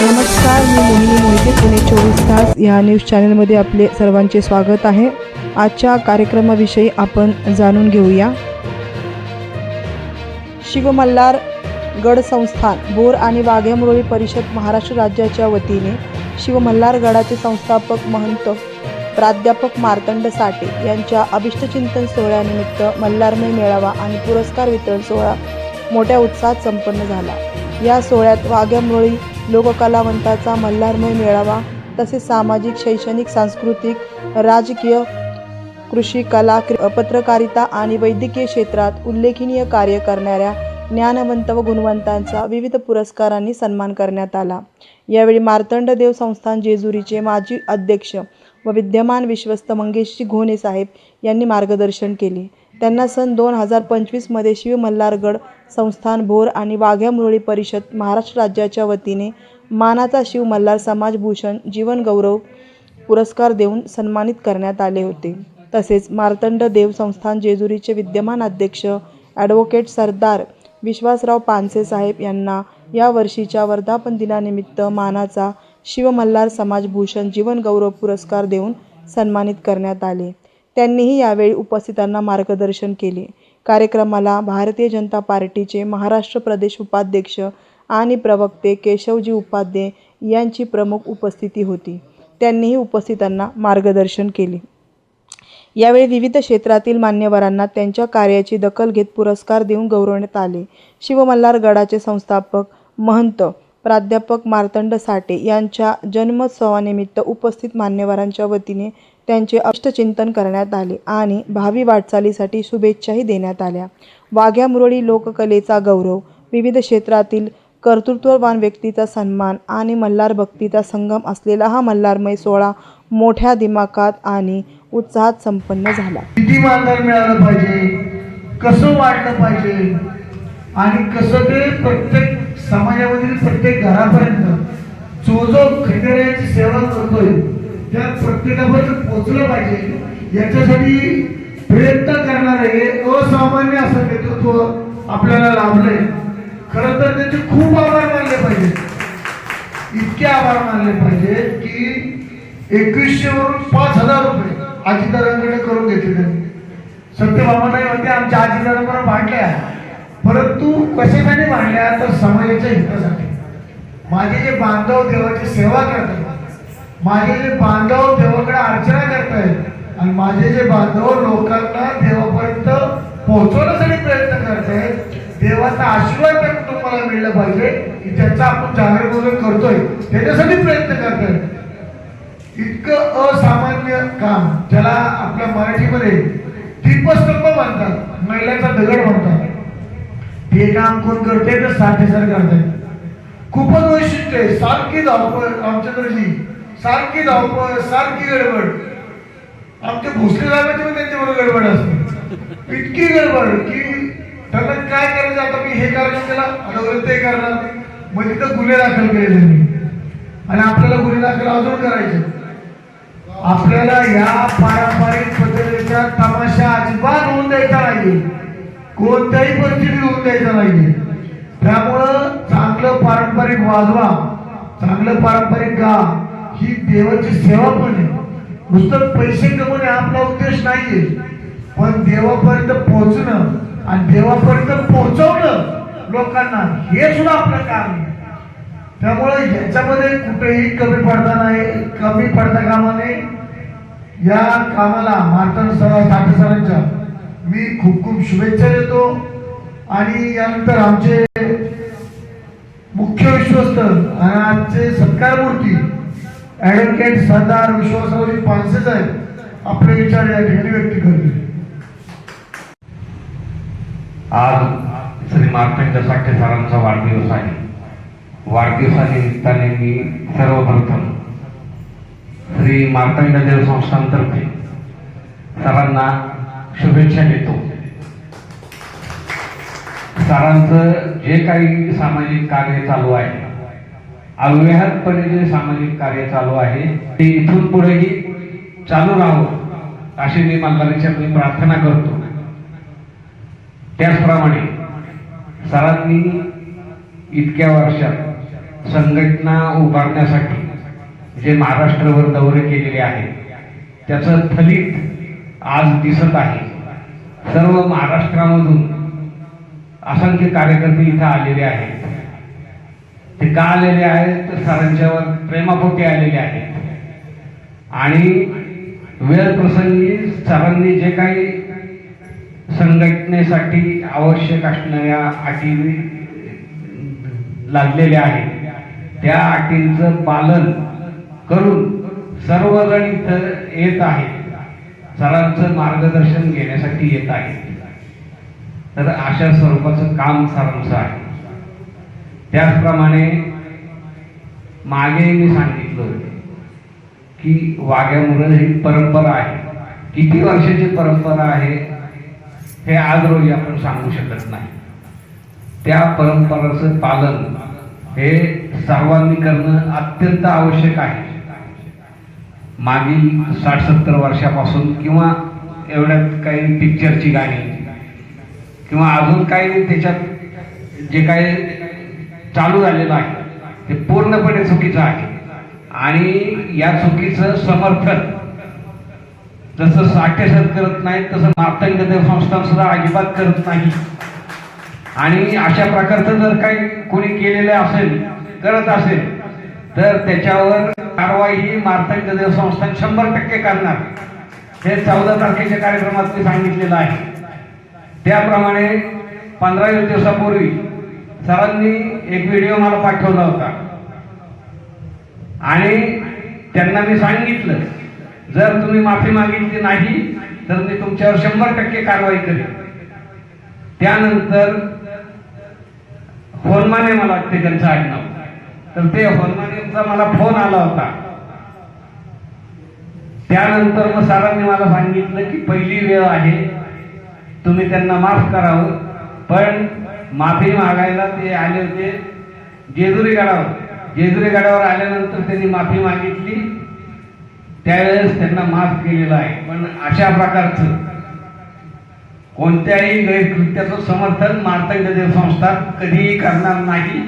नमस्कार, मी मोहिनी मोहिते, पुणे 24 तास या न्यूज चॅनलमध्ये आपले सर्वांचे स्वागत आहे। आजच्या कार्यक्रमाविषयी आपण जाणून घेऊया। शिवमल्हार गड संस्थान बोर आणि वाघ्यामुरळी परिषद महाराष्ट्र राज्याच्या वतीने शिवमल्हार गडाचे संस्थापक महंत प्राध्यापक मार्तंड साठे यांच्या अभिष्टचिंतन सोहळ्यानिमित्त मल्हारमय मेळावा आणि पुरस्कार वितरण सोहळा मोठ्या उत्साहात संपन्न झाला। या सोहळ्यात वाघ्यामुरळी लोककलावंताचा मल्हारमय मेळावा तसेच सामाजिक, शैक्षणिक, सांस्कृतिक, राजकीय, कृषी, कला, पत्रकारिता आणि वैद्यकीय क्षेत्रात उल्लेखनीय कार्य करणाऱ्या ज्ञानवंत व गुणवंतांचा विविध पुरस्कारांनी सन्मान करण्यात आला। यावेळी मार्तंड देव संस्थान जेजुरीचे माजी अध्यक्ष व विद्यमान विश्वस्त मंगेशजी घोणे साहेब यांनी मार्गदर्शन केले। त्यांना सन 2025 मध्ये शिवमल्हारगड संस्थान भोर आणि वाघ्यामुरळी परिषद महाराष्ट्र राज्याच्या वतीने मानाचा शिवमल्हार समाज भूषण जीवन गौरव पुरस्कार देऊन सन्मानित करण्यात आले होते। तसेच मार्तंड देव संस्थान जेजुरीचे विद्यमान अध्यक्ष ॲडव्होकेट सरदार विश्वासराव पानसे साहेब यांना या वर्षीच्या वर्धापन दिनानिमित्त मानाचा शिवमल्हार समाज भूषण जीवन गौरव पुरस्कार देऊन सन्मानित करण्यात आले। त्यांनीही यावेळी उपस्थितांना मार्गदर्शन केले। कार्यक्रमाला भारतीय जनता पार्टीचे महाराष्ट्र प्रदेश उपाध्यक्ष आणि प्रवक्ते केशवजी उपाध्ये यांची प्रमुख उपस्थिती होती। त्यांनीही उपस्थितांना मार्गदर्शन केले। यावेळी विविध क्षेत्रातील मान्यवरांना त्यांच्या कार्याची दखल घेत पुरस्कार देऊन गौरवण्यात आले। शिवमल्हार गडाचे संस्थापक महंत प्राध्यापक मार्तंड साठे यांच्या जन्मोत्सवानिमित्त उपस्थित मान्यवरांच्या वतीने त्यांचे अभिष्टचिंतन करण्यात आले आणि भावी वाटचालीसाठी शुभेच्छाही देण्यात आल्या। वाघ्यामुरळी लोककलेचा गौरव, विविध क्षेत्रातील कर्तृत्ववान व्यक्तीचा सन्मान आणि मल्हार भक्तीचा संगम असलेला हा मल्हारमय सोहळा मोठ्या दिमाखात आणि उत्साहात संपन्न झाला। किती मानधन मिळालं पाहिजे, कसं वाढलं पाहिजे आणि कसं ते प्रत्येक समाजामधील प्रत्येक घरापर्यंत जो खंडेरायाची सेवा करतोय त्या प्रत्येकापर्यंत पोहोचलं पाहिजे याच्यासाठी प्रयत्न करणारे असामान्य असं नेतृत्व आपल्याला लाभलंय। खरं तर त्याचे खूप आभार मानले पाहिजे, इतके आभार मानले पाहिजे की 2100 वरून 5000 रुपये आजीदारांकडे करून घेतले त्यांनी। सत्यभामाताई म्हणते आमच्या आजीदारांना भांडल्या, परंतु कशासाठी भांडल्या तर समाजाच्या हितासाठी। माझे जे बांधव देवाची सेवा करतात, माझे जे बांधव देवाकडे अर्चना करतायत आणि माझे जे बांधव लोकांना देवापर्यंत पोहोचवण्यासाठी प्रयत्न करतायत, देवाचा आशीर्वाद त्या कुटुंबाला मिळला पाहिजे की ज्याचा आपण जागरण करतोय त्याच्यासाठी प्रयत्न करतायत। इतकं असामान्य काम ज्याला आपल्या मराठीमध्ये दीपस्तंभ म्हणतात, मैलाचा दगड म्हणतात, हे काम कोण करते तर साठे सर करतायत। खूपच वैशिष्ट्य आहे, सारखी धावपळ रामचंद्रजी, सारखी धावपळ, सारखी गडबड। आमच्या भोसले साहेबांची पण त्यांच्याबरोबर गडबड असते, इतकी गडबड की त्यांना काय करायचं, आता मी हे करायचं त्याला अगोदर ते करणार, मग तिथं गुन्हे दाखल केले त्यांनी आणि आपल्याला गुन्हे दाखल अजून करायचे। आपल्याला या पारंपरिक पद्धतीचा तमाशा अजिबात होऊन द्यायचा नाही, कोणत्याही परिस्थितीत होऊन द्यायचा नाही। त्यामुळं चांगलं पारंपरिक वाजवा, चांगलं पारंपरिक गा, ही देवाची सेवा पण आहे। नुसतं पैसे कमवणे आपला उद्देश नाहीये, पण देवापर्यंत पोहोचणं आणि देवापर्यंत पोहोचवणं लोकांना हे सुद्धा आपलं काम आहे। त्यामुळे याच्यामध्ये कुठेही कमी पडता कामा नये। या कामाला मार्तंड साठे सरांच्या मी खूप खूप शुभेच्छा देतो आणि यानंतर आमचे मुख्य विश्वस्त आणि आजचे सत्कारमूर्ती ॲडव्होकेट सरदार विश्वासरावजी पानसे साहेब आपले विचार या ठिकाणी व्यक्त करतील। आज श्री मार्तंड साठे सरांचा वाढदिवस आहे। वाढदिवसानिमित्ताने मी सर्वप्रथम श्री मार्तंड देव संस्थानतर्फे सरांना शुभेच्छा देतो। सरांचं जे काही सामाजिक कार्य चालू आहे, अव्याहतपणे जे सामाजिक कार्य चालू आहे ते इथून पुढेही चालू राहावं अशी मी मल्हारीच्या प्रार्थना करतो। त्याचप्रमाणे सरांनी इतक्या वर्षात संघटना उभारण्यासाठी जे महाराष्ट्रावर दौरे केलेले आहेत त्याचं फलित आज दिसत आहे. सर्व महाराष्ट्रामधून असंख्य कार्यकर्ते इथं आलेले आहेत. ते का आलेले आहेत तर सरांच्यावर प्रेमापोटी आलेले आहेत आणि वेळ प्रसंगी सरांनी जे काही संघटनेसाठी आवश्यक असणाऱ्या अटी लादलेल्या आहेत त्या अटींचं पालन करून सर्वजण इथं येत आहेत. सरांचं मार्गदर्शन घेण्यासाठी येत आहेत. तर अशा स्वरूपाचं काम सरांचं आहे. त्याचप्रमाणे मागे मी सांगितलं होतं की वाघ्यामुरळ ही परंपरा आहे. किती वर्षाची परंपरा आहे हे आज रोजी आपण सांगू शकत नाही. त्या परंपरेचं पालन हे सर्वांनी करणं अत्यंत आवश्यक आहे. मागील 60-70 वर्षापासून किंवा एवढ्यात काही पिक्चरची गाणी किंवा अजून काही त्याच्यात जे काही चालू झालेलं आहे ते पूर्णपणे चुकीचं आहे आणि या चुकीचं समर्थन जसं साठेसर करत नाही तसं मातंग देव संस्थान सुद्धा अजिबात करत नाही. आणि अशा प्रकारचं जर काही कोणी केलेलं असेल करत असेल तर त्याच्यावर कारवाई ही मातंग देव संस्थान 100% करणार. हे 14 तारखेच्या कार्यक्रमात मी सांगितलेलं आहे. त्याप्रमाणे 15 दिवसापूर्वी सरांनी एक व्हिडिओ मला पाठवला होता आणि त्यांना मी सांगितलं जर तुम्ही माफी मागितली नाही तर मी तुमच्यावर 100% कारवाई करेन. त्यानंतर होनमाने मला वाटते त्यांचं आडनाव, तर ते होनमानेचा मला फोन आला होता. त्यानंतर मग सरांनी मला सांगितलं की पहिली वेळ आहे, तुम्ही त्यांना माफ करावं. पण माफी मागायला ते आले होते जेजुरी गडावर. जेजुरी गडावर आल्यानंतर त्यांनी माफी मागितली, त्यावेळेस त्यांना माफ केलेलं आहे. पण अशा प्रकारचं कोणत्याही गैरकृत्याचं समर्थन मातंग देव संस्था कधीही करणार नाही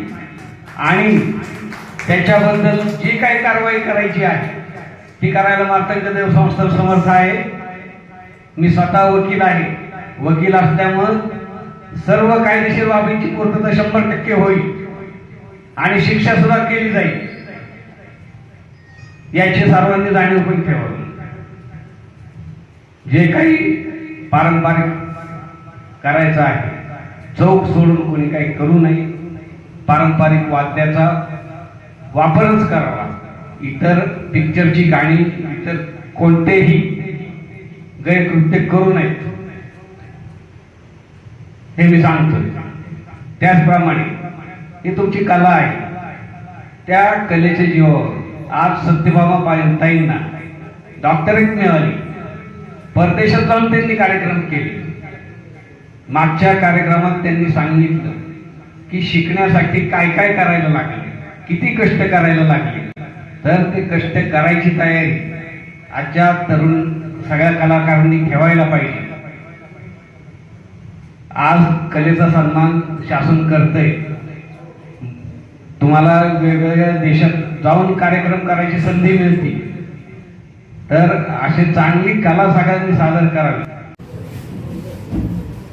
आणि त्याच्याबद्दल जी काही कारवाई करायची आहे ती करायला मातंग देव संस्था समर्थ आहे. मी स्वतः वकील आहे. वकील असल्यामुळं सर्व कायदेशीर बाबींची पूर्तता 100% होईल आणि शिक्षा सुद्धा केली जाईल याची सर्वांनी जाणीव पण ठेवावी. जे काही पारंपरिक करायचं आहे चौक सोडून कोणी काही करू नये. पारंपरिक वाद्याचा वापरच करावा. इतर पिक्चरची गाणी इतर कोणतेही गैरकृत्य करू नयेत हे मी सांगतो. त्याचप्रमाणे ही तुमची कला आहे. त्या कलेच्या जीवावर आज सत्यभामा ताईंना डॉक्टरेट मिळाली. परदेशात जाऊन त्यांनी कार्यक्रम केले. मागच्या कार्यक्रमात त्यांनी सांगितलं की शिकण्यासाठी काय काय करायला लागले, किती कष्ट करायला लागले. तर ते कष्ट करायची तयारी आजच्या तरुण सगळ्या कलाकारांनी ठेवायला पाहिजे. आज कलेचा सन्मान शासन करतंय. तुम्हाला वेगवेगळ्या देशात जाऊन कार्यक्रम करायची संधी मिळते. तर अशी चांगली कला सगळ्यांनी सादर करावी.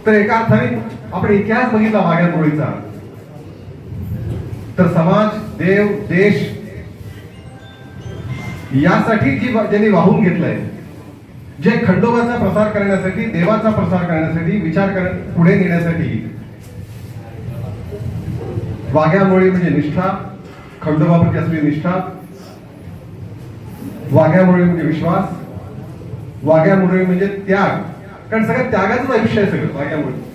तर एका अर्थाने आपण इतिहास बघितला वाघ्यामुरळीचा तर समाज, देव, देश यासाठी ज्यांनी वाहून घेतलंय, जे खंडोबाचा प्रसार करण्यासाठी, देवाचा प्रसार करण्यासाठी, विचार पुढे नेण्यासाठी वाघ्यामुरळी म्हणजे निष्ठा, खंडोबाप्रती असलेली निष्ठा, वाघ्यामुरळी म्हणजे विश्वास, वाघ्यामुरळी म्हणजे त्याग. कारण सगळ्या त्यागाचंच आयुष्य आहे सगळं वाघ्यामुरळी.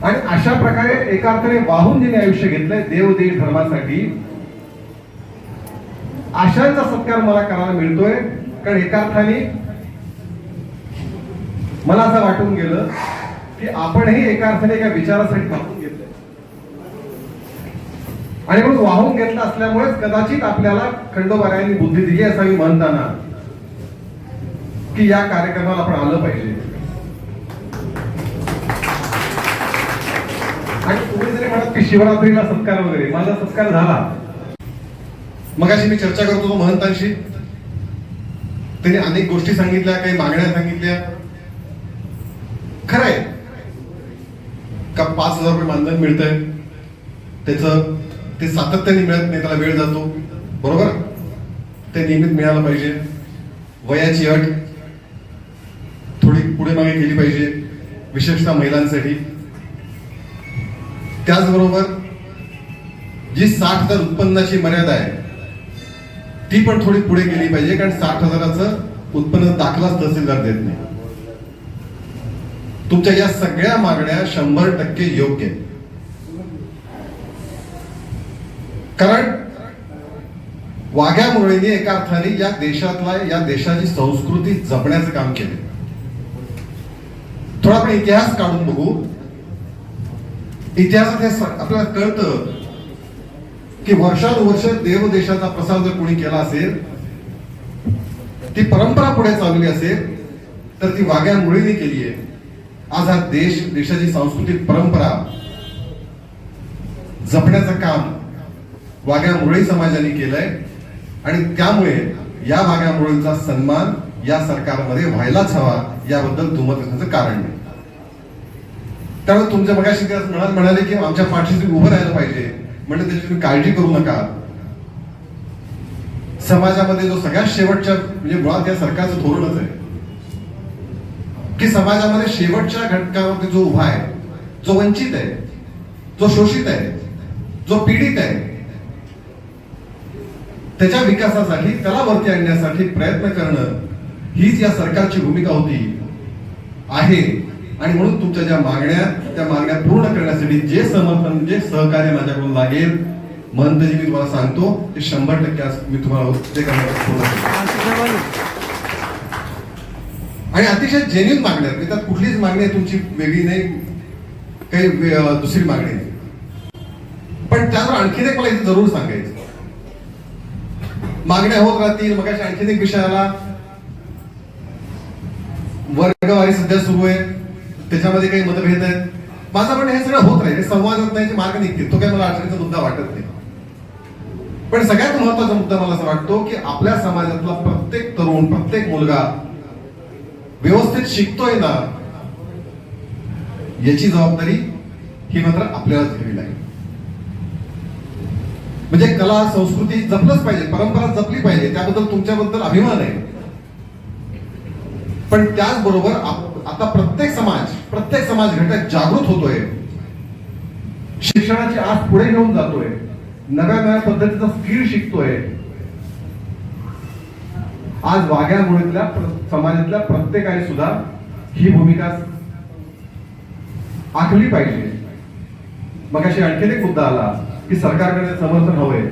आणि अशा प्रकारे एका अर्थाने वाहून ज्यांनी आयुष्य घेतलंय देव देश धर्मासाठी, अशांचा सत्कार मला करायला मिळतोय. कारण एका अर्थाने मला असं वाटून गेलं की आपणही एका अर्थाने एका विचारासाठी वाहून घेतलंय आणि म्हणून वाहून घेतलं असल्यामुळेच कदाचित आपल्याला खंडोबारायांनी बुद्धी दिली असावी म्हणताना की या कार्यक्रमाला आपण आलं पाहिजे. आणि तुम्ही जरी म्हणत की शिवरात्रीला सत्कार वगैरे, माझा सत्कार झाला. मगाशी मी चर्चा करत होतो महंतांशी, त्यांनी अनेक गोष्टी सांगितल्या, काही मागण्या सांगितल्या. खरंय का 5,000 रुपये मानधन मिळतंय, ते सातत्याने मिळत नाही, त्याला वेळ जातो, बरोबर, ते नियमित मिळालं पाहिजे. वयाची अट थोडी पुढे मागे केली पाहिजे, विशेषतः महिलांसाठी. त्याचबरोबर जी 60,000 उत्पन्नाची मर्यादा आहे ती पण थोडी पुढे केली पाहिजे, कारण 60,000चं उत्पन्न दाखलाच तहसीलदार देत नाही. तुमच्या या सगळ्या मागण्या 100% योग्य आहेत. कारण वाघ्या मुरळीने एका अर्थाने या देशाची संस्कृती जपण्याचं काम केलं. थोडा आपण इतिहास काढून बघू. इतिहासात हे आपल्याला कळतं की वर्षानुवर्ष देवदेशाचा प्रसार जर कोणी केला असेल, ती परंपरा पुढे चालवली असेल, तर ती वाघ्या मुरळीने केली आहे. आज हा देशाची सांस्कृतिक परंपरा जपण्याचं काम वाघ्या मुरळी समाजाने केलंय. आणि त्यामुळे या वाघ्या मुरळींचा सन्मान या सरकारमध्ये व्हायलाच हवा, याबद्दल दुमत असण्याचं कारण नाही. त्यामुळे तुमच्या मगाशी म्हणाले की आमच्या पाठीशी उभं राहायला पाहिजे, म्हणजे त्याची तुम्ही काळजी करू नका. समाजामध्ये जो सगळ्यात शेवटच्या, म्हणजे मुळात या सरकारचं धोरणच आहे की समाजामध्ये शेवटच्या घटकावरती जो उभा आहे, जो वंचित आहे, जो शोषित आहे, जो पीडित आहे, त्याच्या विकासासाठी, त्याला वरती आणण्यासाठी प्रयत्न करणं हीच या सरकारची भूमिका होती, आहे. आणि म्हणून तुमच्या ज्या मागण्या, त्या मागण्या पूर्ण करण्यासाठी जे समर्थन, जे सहकार्य माझ्याकडून लागेल, महंतजी मी तुम्हाला सांगतो, ते 100% मी तुम्हाला ते करणार. आणि अतिशय जेन्युइन मागण्या आहेत, त्यात कुठलीच मागणी आहे तुमची वेगळी नाही, काही दुसरी मागणी नाही. पण त्यावर आणखीन एक मला इथे जरूर सांगायचं, मागण्या होत राहतील. मग आणखीन एक विषय आला, वर्गवारी सध्या सुरू आहे, त्याच्यामध्ये काही मतभेद आहेत. माझं म्हणणं हे सगळं होत राहील, संवाद नाही मार्ग निघतील, तो काही मला अडचणीचा मुद्दा वाटत नाही. पण सगळ्यात महत्वाचा मुद्दा मला असं वाटतो की आपल्या समाजातला प्रत्येक तरुण, प्रत्येक मुलगा व्यवस्थित शिकतोय ना, याची जबाबदारी ही मात्र आपल्यालाच घ्यावी लागेल. म्हणजे कला संस्कृती जपलंच पाहिजे, परंपरा जपली पाहिजे, त्याबद्दल तुमच्याबद्दल अभिमान आहे. पण त्याचबरोबर आता प्रत्येक समाज घटक जागृत होतोय, शिक्षणाची आज पुढे घेऊन जातोय, नव्या पद्धतीचा स्किल शिकतोय. आज वाघ्या मुरळीतल्या समाजातल्या प्रत्येकाने सुद्धा ही भूमिका आखली पाहिजे. मग अशी आणखीन एक मुद्दा आला की सरकारकडे समर्थन हवंय,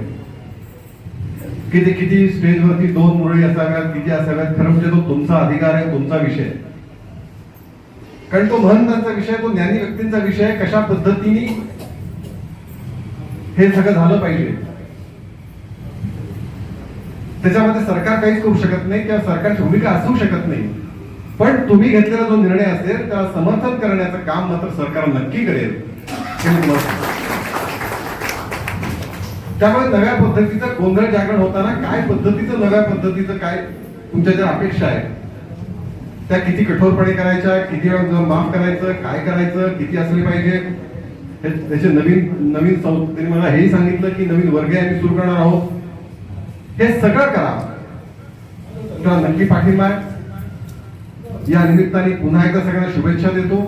की ते किती स्टेजवरती 2 मुरळी असाव्यात, किती असाव्यात, खरं म्हणजे तो तुमचा अधिकार आहे, तुमचा विषय. कारण तो महंतांचा विषय, तो ज्ञानी व्यक्तींचा विषय, कशा पद्धतीने हे सगळं झालं पाहिजे त्याच्यामध्ये सरकार काहीच करू शकत नाही किंवा सरकारची भूमिका असू शकत नाही. पण तुम्ही घेतलेला जो निर्णय असेल त्याला समर्थन करण्याचं काम मात्र सरकार नक्की करेल. त्यामुळे नव्या पद्धतीचं गोंधळ जागरण होताना काय पद्धतीचं, नव्या पद्धतीचं काय तुमच्या ज्या अपेक्षा आहेत त्या किती कठोरपणे करायच्या, किती वेळा माफ करायचं, काय करायचं, किती असले पाहिजे, त्याचे नवीन त्यांनी मला हेही सांगितलं की नवीन वर्ग आम्ही सुरू करणार आहोत. हे सगळं करा, त्याला नक्की पाठिंबा आहे. या निमित्ताने पुन्हा एकदा सगळ्यांना शुभेच्छा देतो.